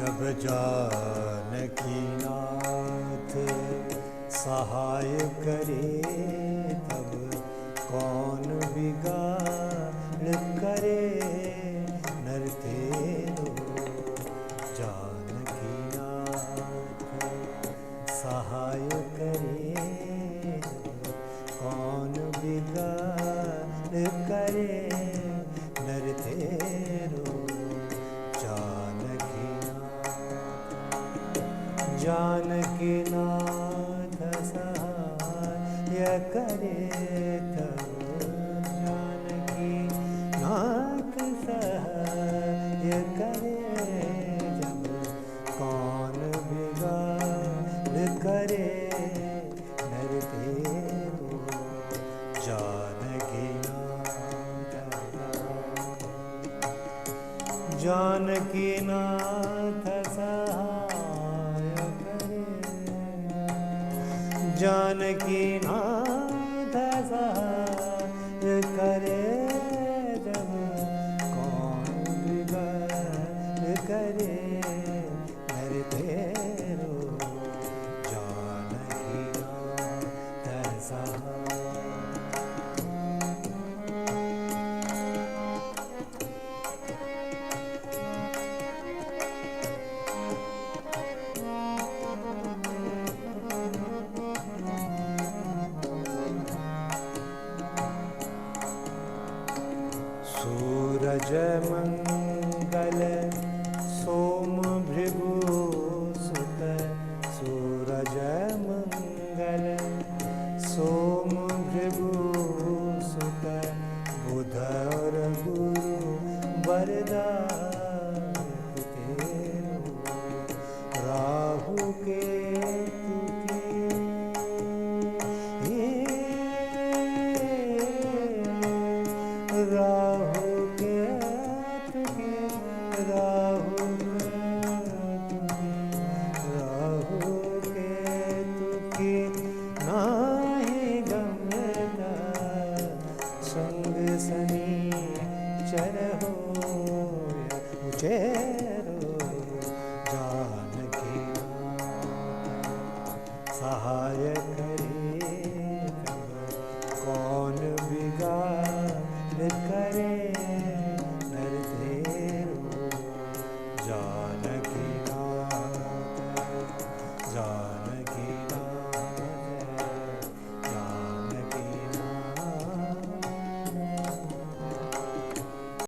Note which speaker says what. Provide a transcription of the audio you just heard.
Speaker 1: जब जानकी नाथ सहाय करे तब कौन बिगाड़ करे नर तेरो। जानकी नाथ सहाय करे तब कौन बिगाड़ करे नर तेरो। जानकी नाथ सहाय करे तब जानकी नाथ सहाय करे जब कौन बिगाड़ करे नर तेरो। जानकी नाथ जानकी नाथ जानकी नाथ सहाय करे जब कौन बिगाड़ करे नर तेरो। जानकी नाथ सहाय सूरज मंगल सोम भृगु सुत। सूरज मंगल सोम भृगु सुत बुध और गुरु वरदान तेरो। राहु केतु राहु केतु की नाहि गम्यता संग शनिचर होय।